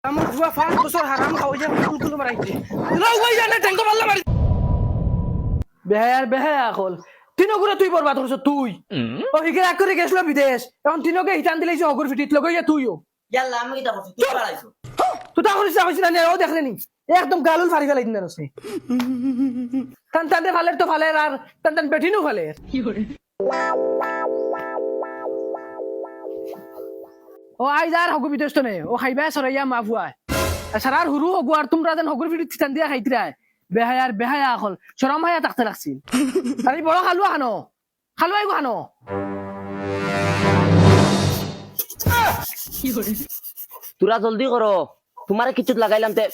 আমার বুয়া 5 বছর হারাম খাওয়া যায় কুলকুল মারাইছে লাউ ভাই জানে ট্যাঙ্কো মারলা মারি বেহায়া কল তিনো করে তুই বরবাদ করছ তুই ও হিকে এক করে গেছলো বিদেশ এখন তিনোকে হিটান দিলেইছ অগর ফিটিত লগইয়া তুইও ইয়াল্লা আমি কিটা করছি তুই পালাইছো তুই তা করিস না ও দেখলেনি একদম গালুল ফারি ফেলাই দিন রসে টান টানতে ফালের তো ফালের আর টান টান বেঠিনু ফালের কি করে ও আই যার হগু বিদেশ তো নে ও খাইবা সরাইয়া মা ভুয়ায় সারার হুরু হগু আর তোমরা যেন হগুর ফিটিত টান দিয়া খাইতিরা বেহায়া আকল শরম হায়া থাকতে লাগছিল আরে বড় খালুয়া খালুয়াই গো খানো তোরা জলদি করো তোমারে কিছু লাগাইলাম তে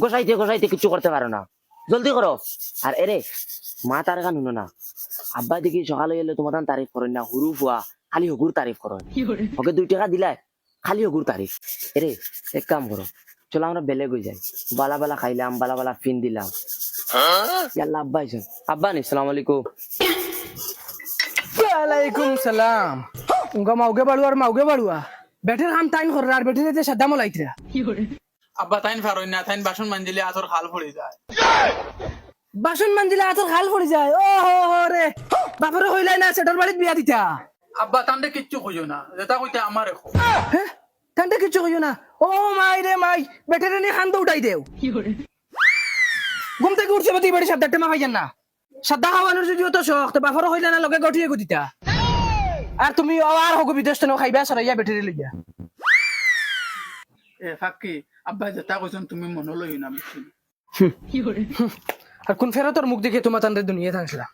গোসাইতে কিছু করতে পারো না জলদি করো আর এরে মা তার গান শুনো না আব্বা দেখি সকালে এলে তোমার তারিফ করেন না হুরু ফুয়া খালি হগুর তারিফ করো ওকে 2 টাকা দিলাই খালি হগুর তারিফ এরে এক কাম করো চলো আমরা বেলে গই যাই বালা বালা খাইলাম বালা বালা ফিন দিলাম ইয়াল্লা আব্বা আইছেন আব্বা নি আসসালামু আলাইকুম ওয়ালাইকুম সালাম উঙ্গা মাউগে বাড়ুয়া বেটের কাম টাইম করে আর বেটের যে সাদা মলাইতরা আব্বা তাইন ফারই না তাইন বাসন মানজিলে আতর খাল পড়ে যায় বাসন মানজিলে আতর খাল পড়ে যায় ও হো রে বাপরে হইলাই না সেটার বাড়িতে বিয়া দিতা আব্বা তান্ডে কিচ্ছু কইও না যেটা কইতে আমার এখন হ্যাঁ তান্তে কিছু কইও না ও মাই রে মাই বেটের নি খান তো উঠাই দেও ঘুম থেকে উঠছে বাতি বাড়ি সাদা টেমা খাইছেন না সাদা খাওয়ানোর যদি তো শখ তো বাপরে হইলা না লগে গঠিয়ে গদিতা আর তুমি আর হগু বিদেশ তো খাইবা সরাইয়া বেটের লইয়া এ ফাকি আব্বা যেটা কইছেন তুমি মনে লই না বুঝছি আর কোন ফেরতর মুখ দেখে তোমার তান্দের দুনিয়া থাকছিলাম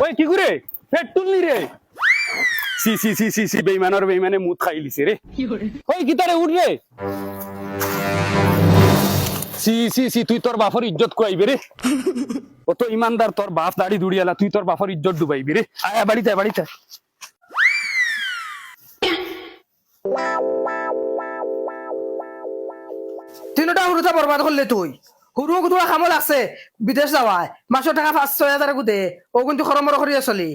ওই কি করে পেট তুললি রে সি সি সি সি সি বেইমানে মুত খাই লিছে রে ওই কি তারে উঠ রে সি সি সি তুই তোর বাপর ইজ্জত কইবে রে ও তো ইমানদার তোর বাপ দাড়ি দুড়িয়ালা তুই তোর বাপর ইজ্জত ডুবাইবি রে আয় বাড়িতে তিনটা হুরুটা বরবাদ করলে তুই হুরু তোমার খামল আছে বিদেশ যাওয়ায় মাসের টাকা 5-6 হাজার দে ও কিন্তু খরমর করিয়া চলি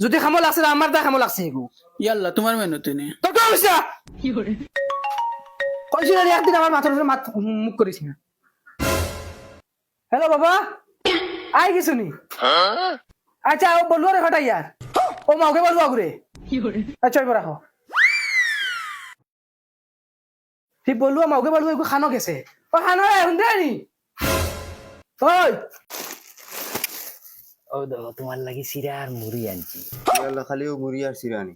যদি খামল আছে আমার দা খামল আছে এগু ইয়াল্লা তোমার মেনু তিনি তোর কি হইছে কইছিল একদিন আমার মাথার উপরে মুখ করিস না হ্যালো বাবা আই গেছো নি আচ্ছা ও বললো রে হঠাই ইয়ার ও মাওকে বলবো আগুরে আচ্ছা এবার রাখো ঠিক বললো মাওকে বলবো এগু খানো গেছে ও খানো এখন দে নি ওই ও দেখো তোমার লাগি সিরা আর মুড়ি আনছি খালি মুড়ি আর সিরানি